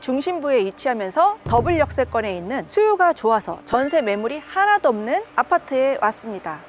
중심부에 위치하면서 더블 역세권에 있는 수요가 좋아서 전세 매물이 하나도 없는 아파트에 왔습니다.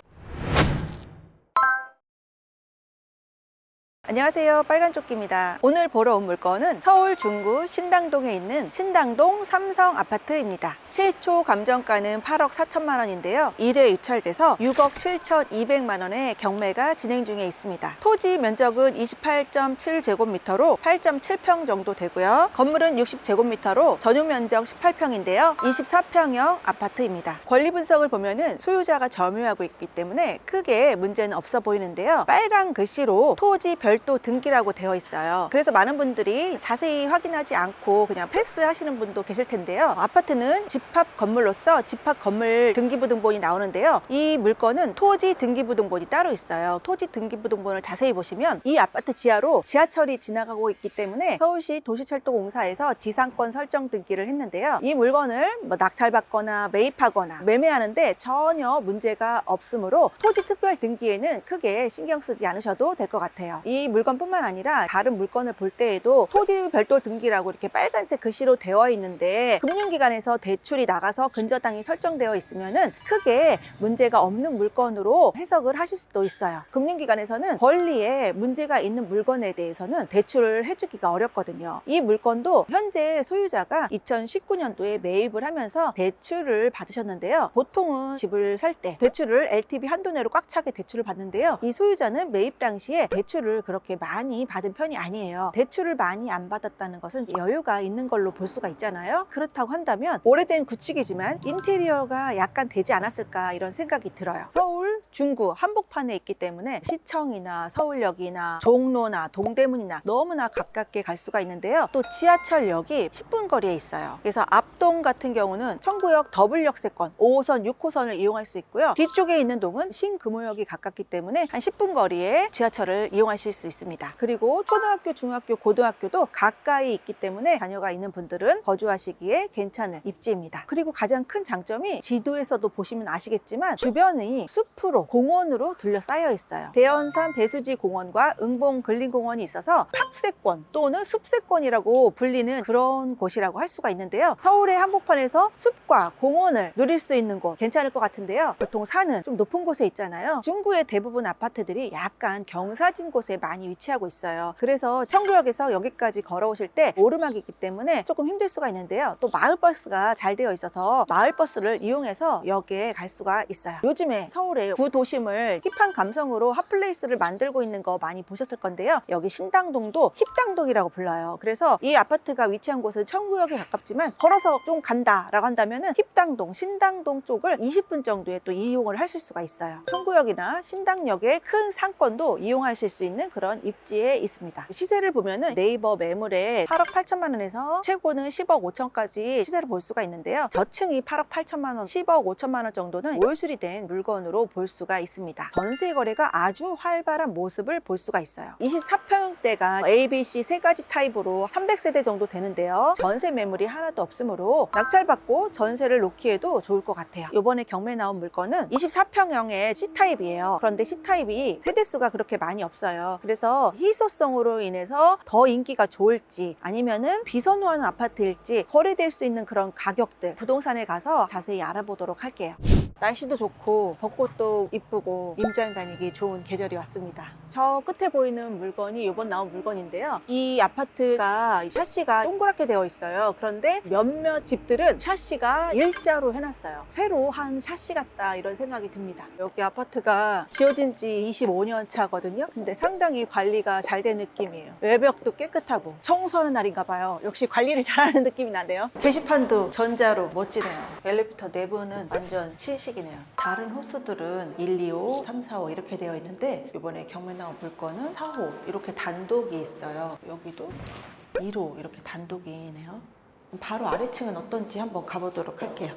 안녕하세요, 빨간조끼입니다. 오늘 보러 온 물건은 서울 중구 신당동에 있는 신당동 삼성 아파트입니다. 최초 감정가는 8억 4천만 원인데요 1회 유찰돼서 6억 7,200만 원의 경매가 진행 중에 있습니다. 토지 면적은 28.7제곱미터로 8.7평 정도 되고요, 건물은 60제곱미터로 전용 면적 18평인데요 24평형 아파트입니다. 권리 분석을 보면은 소유자가 점유하고 있기 때문에 크게 문제는 없어 보이는데요, 빨간 글씨로 토지 별도 등기라고 되어 있어요. 그래서 많은 분들이 자세히 확인하지 않고 그냥 패스하시는 분도 계실 텐데요, 아파트는 집합 건물로서 집합 건물 등기부등본이 나오는데요, 이 물건은 토지 등기부등본이 따로 있어요. 토지 등기부등본을 자세히 보시면 이 아파트 지하로 지하철이 지나가고 있기 때문에 서울시 도시철도공사에서 지상권 설정 등기를 했는데요, 이 물건을 낙찰받거나 매입하거나 매매하는데 전혀 문제가 없으므로 토지 특별 등기에는 크게 신경 쓰지 않으셔도 될 것 같아요. 이 물건뿐만 아니라 다른 물건을 볼 때에도 토지 별도 등기라고 이렇게 빨간색 글씨로 되어 있는데 금융기관에서 대출이 나가서 근저당이 설정되어 있으면은 크게 문제가 없는 물건으로 해석을 하실 수도 있어요. 금융기관에서는 권리에 문제가 있는 물건에 대해서는 대출을 해주기가 어렵거든요. 이 물건도 현재 소유자가 2019년도에 매입을 하면서 대출을 받으셨는데요, 보통은 집을 살 때 대출을 LTV 한도 내로 꽉 차게 대출을 받는데요, 이 소유자는 매입 당시에 대출을 그렇게 많이 받은 편이 아니에요. 대출을 많이 안 받았다는 것은 여유가 있는 걸로 볼 수가 있잖아요. 그렇다고 한다면 오래된 구축이지만 인테리어가 약간 되지 않았을까 이런 생각이 들어요. 서울 중구 한복판에 있기 때문에 시청이나 서울역이나 종로나 동대문이나 너무나 가깝게 갈 수가 있는데요, 또 지하철역이 10분 거리에 있어요. 그래서 앞동 같은 경우는 청구역 더블 역세권 5호선 6호선을 이용할 수 있고요, 뒤쪽에 있는 동은 신금호역이 가깝기 때문에 한 10분 거리에 지하철을 이용하실 수 있습니다. 그리고 초등학교, 중학교, 고등학교도 가까이 있기 때문에 자녀가 있는 분들은 거주하시기에 괜찮은 입지입니다. 그리고 가장 큰 장점이 지도에서도 보시면 아시겠지만 주변이 숲으로 공원으로 둘러싸여 있어요. 대연산 배수지 공원과 응봉 근린공원이 있어서 탁세권 또는 숲세권이라고 불리는 그런 곳이라고 할 수가 있는데요, 서울의 한복판에서 숲과 공원을 누릴 수 있는 곳 괜찮을 것 같은데요, 보통 산은 좀 높은 곳에 있잖아요. 중구의 대부분 아파트들이 약간 경사진 곳에 많이 위치하고 있어요. 그래서 청구역에서 여기까지 걸어오실 때 오르막이기 때문에 조금 힘들 수가 있는데요, 또 마을버스가 잘 되어 있어서 마을버스를 이용해서 역에 갈 수가 있어요. 요즘에 서울의 구도심을 힙한 감성으로 핫플레이스를 만들고 있는 거 많이 보셨을 건데요, 여기 신당동도 힙당동이라고 불러요. 그래서 이 아파트가 위치한 곳은 청구역에 가깝지만 걸어서 좀 간다 라고 한다면은 힙당동, 신당동 쪽을 20분 정도에 또 이용을 하실 수가 있어요. 청구역이나 신당역의 큰 상권도 이용하실 수 있는 그런 입지에 있습니다. 시세를 보면은 네이버 매물에 8억 8천만 원에서 최고는 10억 5천까지 시세를 볼 수가 있는데요, 저층이 8억 8천만 원, 10억 5천만 원 정도는 모유수리 된 물건으로 볼 수가 있습니다. 전세 거래가 아주 활발한 모습을 볼 수가 있어요. 24평대가 A, B, C 세 가지 타입으로 300세대 정도 되는데요, 전세 매물이 하나도 없으므로 낙찰받고 전세를 놓기에도 좋을 것 같아요. 이번에 경매 나온 물건은 24평형의 C타입이에요. 그런데 C타입이 세대수가 그렇게 많이 없어요. 그래서 희소성으로 인해서 더 인기가 좋을지 아니면은 비선호하는 아파트일지 거래될 수 있는 그런 가격들 부동산에 가서 자세히 알아보도록 할게요. 날씨도 좋고 벚꽃도 이쁘고 임장 다니기 좋은 계절이 왔습니다. 저 끝에 보이는 물건이 이번 나온 물건인데요, 이 아파트가 샤시가 동그랗게 되어 있어요. 그런데 몇몇 집들은 샤시가 일자로 해놨어요. 새로 한 샤시 같다 이런 생각이 듭니다. 여기 아파트가 지어진 지 25년 차거든요. 근데 상당히 관리가 잘 된 느낌이에요. 외벽도 깨끗하고 청소하는 날인가 봐요. 역시 관리를 잘하는 느낌이 나네요. 게시판도 전자로 멋지네요. 엘리베이터 내부는 완전 신식이네요. 다른 호수들은 1, 2호, 3, 4호 이렇게 되어 있는데 이번에 경매 나온 물건은 4호 이렇게 단독이 있어요. 여기도 1호 이렇게 단독이네요. 바로 아래층은 어떤지 한번 가보도록 할게요.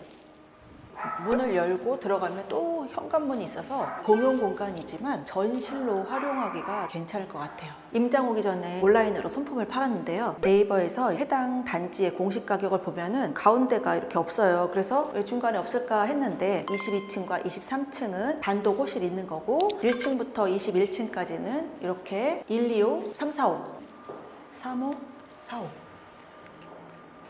문을 열고 들어가면 또 현관문이 있어서 공용 공간이지만 전실로 활용하기가 괜찮을 것 같아요. 임장 오기 전에 온라인으로 손품을 팔았는데요, 네이버에서 해당 단지의 공식 가격을 보면은 가운데가 이렇게 없어요. 그래서 왜 중간에 없을까 했는데 22층과 23층은 단독 호실이 있는 거고 1층부터 21층까지는 이렇게 1, 2호, 3, 4호, 3호, 4호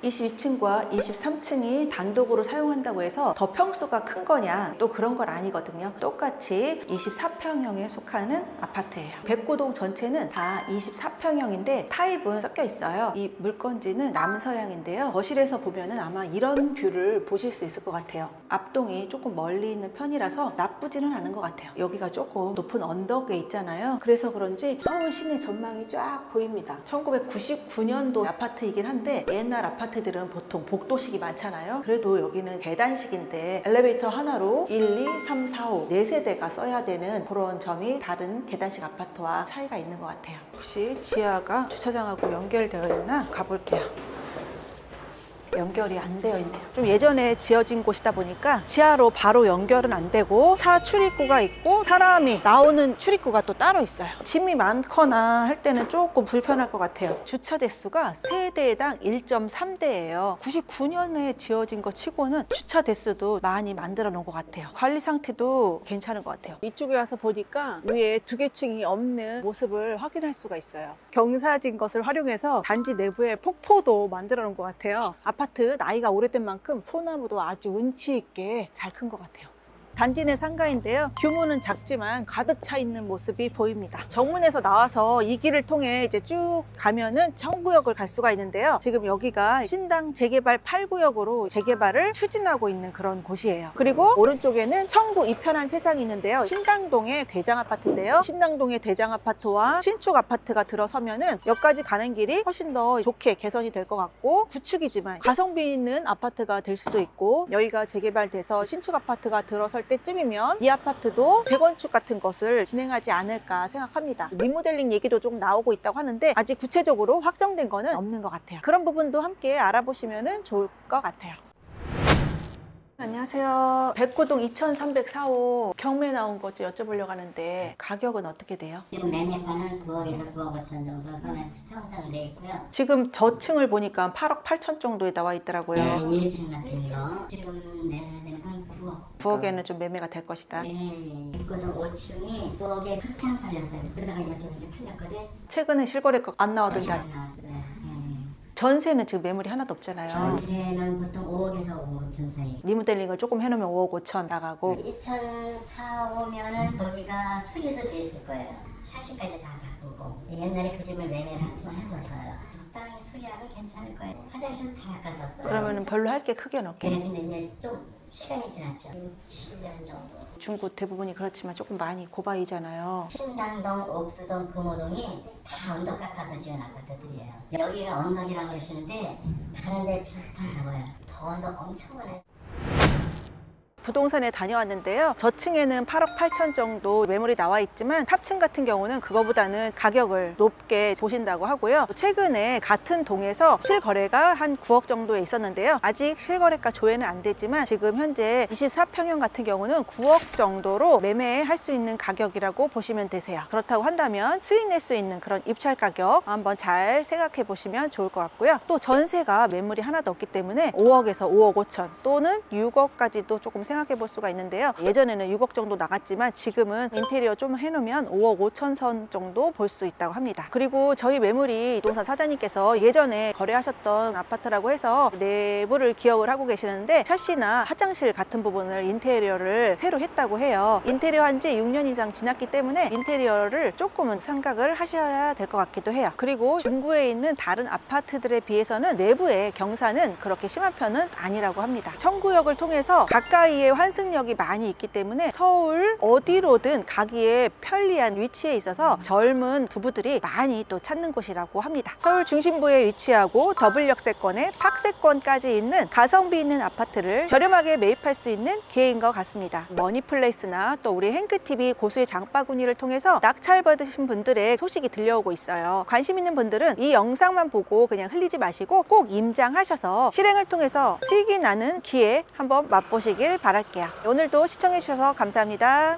22층과 23층이 단독으로 사용한다고 해서 더 평수가 큰 거냐, 또 그런 건 아니거든요. 똑같이 24평형에 속하는 아파트예요. 백고동 전체는 다 24평형인데 타입은 섞여 있어요. 이 물건지는 남서향인데요. 거실에서 보면은 아마 이런 뷰를 보실 수 있을 것 같아요. 앞동이 조금 멀리 있는 편이라서 나쁘지는 않은 것 같아요. 여기가 조금 높은 언덕에 있잖아요. 그래서 그런지 서울 시내 전망이 쫙 보입니다. 1999년도 아파트이긴 한데 옛날 아파트들은 보통 복도식이 많잖아요. 그래도 여기는 계단식인데 엘리베이터 하나로 1, 2, 3, 4, 5 4세대가 써야 되는 그런 점이 다른 계단식 아파트와 차이가 있는 것 같아요. 혹시 지하가 주차장하고 연결되어 있나 가볼게요. 연결이 안 되어 있네요. 좀 예전에 지어진 곳이다 보니까 지하로 바로 연결은 안 되고 차 출입구가 있고 사람이 나오는 출입구가 또 따로 있어요. 짐이 많거나 할 때는 조금 불편할 것 같아요. 주차 대수가 세대당 1.3대예요. 99년에 지어진 것 치고는 주차 대수도 많이 만들어 놓은 것 같아요. 관리 상태도 괜찮은 것 같아요. 이쪽에 와서 보니까 위에 두 개 층이 없는 모습을 확인할 수가 있어요. 경사진 것을 활용해서 단지 내부에 폭포도 만들어 놓은 것 같아요. 아파트 나이가 오래된 만큼 소나무도 아주 운치 있게 잘 큰 것 같아요. 단지 내 상가인데요. 규모는 작지만 가득 차 있는 모습이 보입니다. 정문에서 나와서 이 길을 통해 이제 쭉 가면은 청구역을 갈 수가 있는데요. 지금 여기가 신당 재개발 8구역으로 재개발을 추진하고 있는 그런 곳이에요. 그리고 오른쪽에는 청구 이편한 세상이 있는데요. 신당동의 대장 아파트인데요. 신당동의 대장 아파트와 신축 아파트가 들어서면은 여기까지 가는 길이 훨씬 더 좋게 개선이 될 것 같고 구축이지만 가성비 있는 아파트가 될 수도 있고 여기가 재개발돼서 신축 아파트가 들어설 때쯤이면 이 아파트도 재건축 같은 것을 진행하지 않을까 생각합니다. 리모델링 얘기도 좀 나오고 있다고 하는데 아직 구체적으로 확정된 거는 없는 것 같아요. 그런 부분도 함께 알아보시면 좋을 것 같아요. 안녕하세요. 백고동 2304호 경매 나온 거지 여쭤보려고 하는데 가격은 어떻게 돼요? 지금 매매가는 9억에서 9억 5천 정도 선에 형성돼 있고요. 지금 저층을 보니까 8억 8천 정도에 나와 있더라고요. 네, 1층 같은 거 지금 내는 건 9억. 9억에는 좀 매매가 될 것이다. 네, 백고동 5층이 9억에 그렇게 안 팔렸어요. 그러다가 요즘 이제 팔렸거든. 최근에 실거래가 안 나오던데 안 나왔어요. 전세는 지금 매물이 하나도 없잖아요. 전세는 보통 5억에서 5억 천 사이. 리모델링을 조금 해놓으면 5억 5천 나가고 2004 오면은 거기가 수리도 돼 있을 거예요. 샤시까지 다 바꾸고 옛날에 그 집을 매매를 한 번 했었어요. 적당히 수리하면 괜찮을 거예요. 화장실도 다 바꿨었어요. 그러면은 별로 할 게 크게는 네, 없겠네. 근데 이제 좀 시간이 지났죠. 6, 7년 정도. 중구 대부분이 그렇지만 조금 많이 고바이잖아요. 신당동, 옥수동, 금호동이 다 언덕 깎아서 지은 아파트들이에요. 여기가 언덕이라고 그러시는데 다른 데 비슷한가 봐요. 더 언덕 엄청 많아요. 부동산에 다녀왔는데요. 저층에는 8억 8천 정도 매물이 나와 있지만 탑층 같은 경우는 그거보다는 가격을 높게 보신다고 하고요. 최근에 같은 동에서 실거래가 한 9억 정도에 있었는데요. 아직 실거래가 조회는 안 되지만 지금 현재 24평형 같은 경우는 9억 정도로 매매할 수 있는 가격이라고 보시면 되세요. 그렇다고 한다면 수익 낼 수 있는 그런 입찰 가격 한번 잘 생각해 보시면 좋을 것 같고요. 또 전세가 매물이 하나도 없기 때문에 5억에서 5억 5천 또는 6억까지도 조금 생각해 볼 수가 있는데요. 예전에는 6억 정도 나갔지만 지금은 인테리어 좀 해놓으면 5억 5천 선 정도 볼 수 있다고 합니다. 그리고 저희 매물이 부동산 사장님께서 예전에 거래하셨던 아파트라고 해서 내부를 기억을 하고 계시는데 샤시나 화장실 같은 부분을 인테리어를 새로 했다고 해요. 인테리어 한 지 6년 이상 지났기 때문에 인테리어를 조금은 생각을 하셔야 될 것 같기도 해요. 그리고 중구에 있는 다른 아파트들에 비해서는 내부의 경사는 그렇게 심한 편은 아니라고 합니다. 청구역을 통해서 가까이에 환승역이 많이 있기 때문에 서울 어디로든 가기에 편리한 위치에 있어서 젊은 부부들이 많이 또 찾는 곳이라고 합니다. 서울 중심부에 위치하고 더블역세권에 팍세권까지 있는 가성비 있는 아파트를 저렴하게 매입할 수 있는 기회인 것 같습니다. 머니플레이스나 또 우리 행크TV 고수의 장바구니를 통해서 낙찰 받으신 분들의 소식이 들려오고 있어요. 관심 있는 분들은 이 영상만 보고 그냥 흘리지 마시고 꼭 임장하셔서 실행을 통해서 수익이 나는 기회 한번 맛보시길 바랄게요. 오늘도 시청해 주셔서 감사합니다.